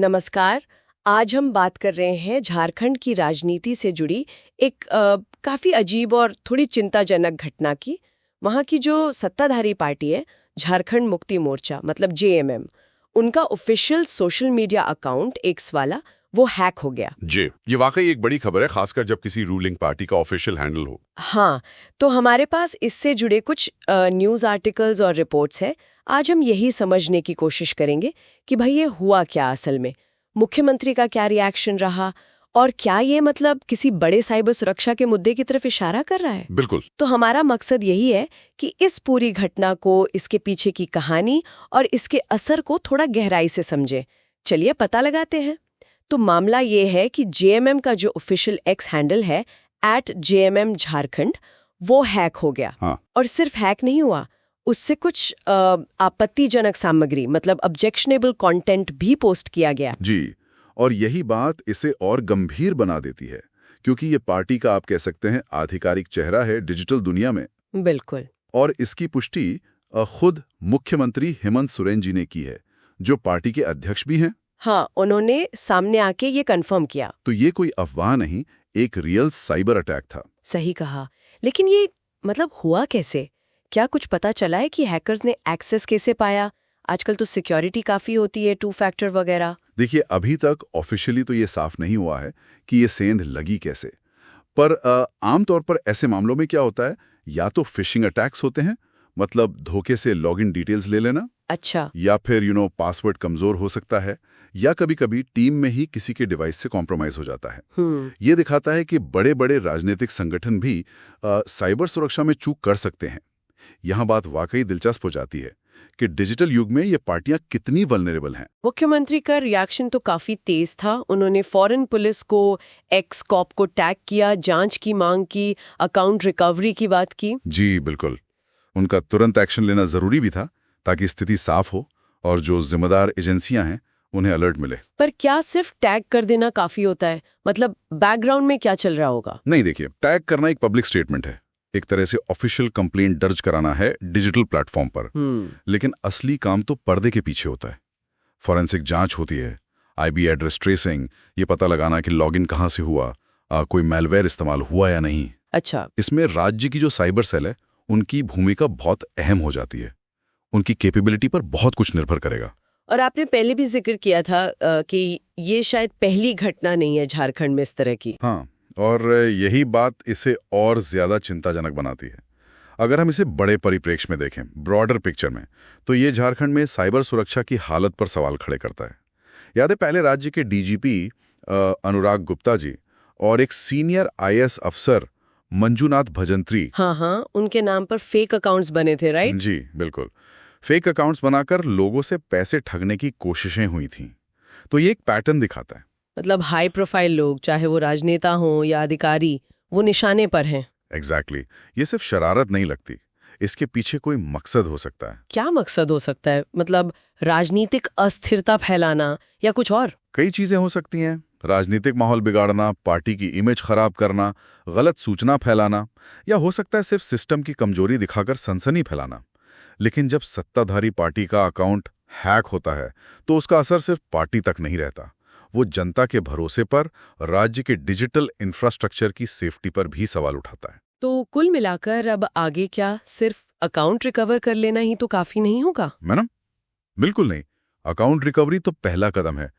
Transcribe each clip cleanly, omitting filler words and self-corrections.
नमस्कार। आज हम बात कर रहे हैं झारखंड की राजनीति से जुड़ी एक काफी अजीब और थोड़ी चिंताजनक घटना की। वहाँ की जो सत्ताधारी पार्टी है झारखंड मुक्ति मोर्चा मतलब जेएमएम, उनका official social media account x वाला वो हैक हो गया। जी, ये वाकई एक बड़ी खबर है, खासकर जब किसी रूलिंग पार्टी का ऑफिशियल हैंडल हो। हाँ, तो हमारे पास इससे जुड़े कुछ न्यूज़ आर्टिकल्स और रिपोर्ट्स हैं। आज हम यही समझने की कोशिश करेंगे कि भाई ये हुआ क्या असल में, मुख्यमंत्री का क्या रिएक्शन रहा और क्या ये मतलब किसी बड़े साइबर सुरक्षा के मुद्दे की तरफ इशारा कर रहा है। बिल्कुल। तो हमारा मकसद यही है कि इस पूरी घटना को, इसके पीछे की कहानी और इसके असर को थोड़ा गहराई से समझें। चलिए पता लगाते हैं। तो मामला ये है कि जेएमएम का जो ऑफिशियल एक्स हैंडल है @JMM झारखंड, वो हैक हो गया। हाँ। और सिर्फ हैक नहीं हुआ, उससे कुछ आपत्तिजनक सामग्री मतलब ऑब्जेक्शनेबल कंटेंट भी पोस्ट किया गया। जी, और यही बात इसे और गंभीर बना देती है, क्योंकि ये पार्टी का आप कह सकते हैं आधिकारिक चेहरा है डिजिटल दुनिया में। बिल्कुल। और इसकी पुष्टि खुद मुख्यमंत्री हेमंत सोरेन जी ने की है, जो पार्टी के अध्यक्ष भी हैं। हाँ, उन्होंने सामने आके ये कंफर्म किया। तो ये कोई अफवाह नहीं, एक रियल साइबर अटैक था। सही कहा। लेकिन ये मतलब हुआ कैसे? क्या कुछ पता चला है कि हैकर्स ने एक्सेस कैसे पाया? आजकल तो सिक्योरिटी काफी होती है, 2 फैक्टर वगैरह। देखिए, अभी तक ऑफिशियली तो ये साफ नहीं हुआ है कि ये सेंध लगी कैसे। पर आमतौर पर ऐसे मामलों में क्या होता है, या तो फिशिंग अटैक्स होते हैं, मतलब धोखे से लॉगिन डिटेल्स ले लेना। अच्छा। या फिर पासवर्ड कमजोर हो सकता है, या कभी कभी टीम में ही किसी के डिवाइस से कॉम्प्रोमाइज हो जाता है। ये दिखाता है कि बड़े बड़े राजनीतिक संगठन भी साइबर सुरक्षा में चूक कर सकते हैं। यहाँ बात वाकई दिलचस्प हो जाती है कि डिजिटल युग में ये पार्टियां कितनी वल्नरेबल हैं। मुख्यमंत्री का रिएक्शन तो काफी तेज था। उन्होंने फॉरेन पुलिस को, एक्स कॉप को टैग किया, जांच की मांग की, अकाउंट रिकवरी की बात की। जी बिल्कुल, उनका तुरंत एक्शन लेना जरूरी भी था ताकि स्थिति साफ हो और जो जिम्मेदार एजेंसियां हैं उन्हें अलर्ट मिले। पर क्या सिर्फ टैग कर देना काफी होता है? मतलब बैकग्राउंड में क्या चल रहा होगा? नहीं, देखिए, टैग करना एक पब्लिक स्टेटमेंट है, एक तरह से ऑफिशियल कंप्लेंट दर्ज कराना है डिजिटल प्लेटफॉर्म पर। लेकिन असली काम तो पर्दे के पीछे होता है। फॉरेंसिक जांच होती है, आईपी एड्रेस ट्रेसिंग, ये पता लगाना कि लॉगिन कहां से हुआ, कोई मैलवेयर इस्तेमाल हुआ या नहीं। अच्छा। इसमें राज्य की जो साइबर सेल है उनकी भूमिका बहुत अहम हो जाती है। उनकी कैपेबिलिटी पर बहुत कुछ निर्भर करेगा। और आपने पहले भी जिक्र किया था कि ये शायद पहली घटना नहीं है झारखंड में इस तरह की। हाँ, और यही बात इसे और ज्यादा चिंताजनक बनाती है। अगर हम इसे बड़े परिप्रेक्ष्य में देखें, ब्रॉडर पिक्चर में, तो ये झारखंड में साइबर सुरक्षा की हालत पर सवाल खड़े करता है। याद है, पहले राज्य के डीजीपी अनुराग गुप्ता जी और एक सीनियर आईएएस अफसर मंजूनाथ भजंत्री। हाँ, उनके नाम पर फेक अकाउंट्स बने थे, राइट? जी बिल्कुल, फेक अकाउंट्स बनाकर लोगों से पैसे ठगने की कोशिशें हुई थीं। तो ये एक पैटर्न दिखाता है। मतलब हाई प्रोफाइल लोग, चाहे वो राजनेता हों या अधिकारी, वो निशाने पर हैं। एग्जैक्टली। ये सिर्फ शरारत नहीं लगती, इसके पीछे कोई मकसद हो सकता है। क्या मकसद हो सकता है? मतलब राजनीतिक अस्थिरता फैलाना या कुछ और? कई चीजें हो सकती हैं। राजनीतिक माहौल बिगाड़ना, पार्टी की इमेज खराब करना, गलत सूचना फैलाना, या हो सकता है सिर्फ सिस्टम की कमजोरी दिखाकर सनसनी फैलाना। लेकिन जब सत्ताधारी पार्टी का अकाउंट हैक होता है तो उसका असर सिर्फ पार्टी तक नहीं रहता, वो जनता के भरोसे पर, राज्य के डिजिटल इंफ्रास्ट्रक्चर की सेफ्टी पर भी सवाल उठाता है। तो कुल मिलाकर अब आगे क्या, सिर्फ अकाउंट रिकवर कर लेना ही तो काफी नहीं होगा? मैडम, बिल्कुल नहीं। अकाउंट रिकवरी तो पहला कदम है।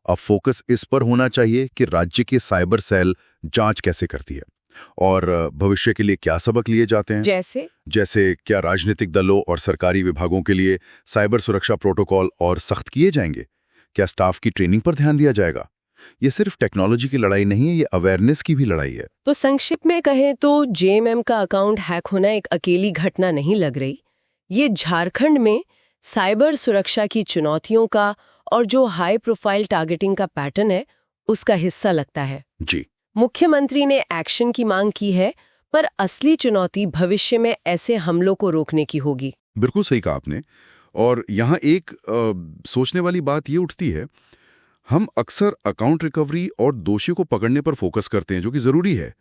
अब फोकस इस पर होना चाहिए कि राज्य की साइबर सेल जांच कैसे करती है और भविष्य के लिए क्या सबक लिए जाते हैं। जैसे क्या राजनीतिक दलों और सरकारी विभागों के लिए साइबर सुरक्षा प्रोटोकॉल और सख्त किए जाएंगे? क्या स्टाफ की ट्रेनिंग पर ध्यान दिया जाएगा? ये सिर्फ टेक्नोलॉजी की लड़ाई नहीं है, ये अवेयरनेस की भी लड़ाई है। तो संक्षिप्त में कहें तो जेएमएम का अकाउंट हैक होना एक अकेली घटना नहीं लग रही। ये झारखंड में साइबर सुरक्षा की चुनौतियों का और जो हाई प्रोफाइल टारगेटिंग का पैटर्न है उसका हिस्सा लगता है। जी। मुख्यमंत्री ने एक्शन की मांग की है, पर असली चुनौती भविष्य में ऐसे हमलों को रोकने की होगी। बिल्कुल सही कहा आपने। और यहाँ एक सोचने वाली बात ये उठती है, हम अक्सर अकाउंट रिकवरी और दोषियों को पकड़ने पर फोकस करते हैं, जो कि जरूरी है,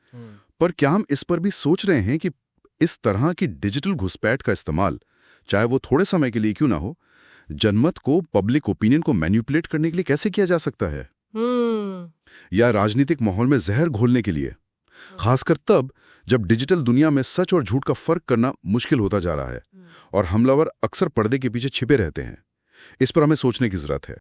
पर क्या हम इस पर भी सोच रहे हैं कि इस तरह की डिजिटल घुसपैठ का इस्तेमाल, चाहे वो थोड़े समय के लिए क्यों ना हो, जनमत को, पब्लिक ओपिनियन को मैनिपुलेट करने के लिए कैसे किया जा सकता है, या राजनीतिक माहौल में जहर घोलने के लिए, खासकर तब जब डिजिटल दुनिया में सच और झूठ का फर्क करना मुश्किल होता जा रहा है और हमलावर अक्सर पर्दे के पीछे छिपे रहते हैं। इस पर हमें सोचने की जरूरत है।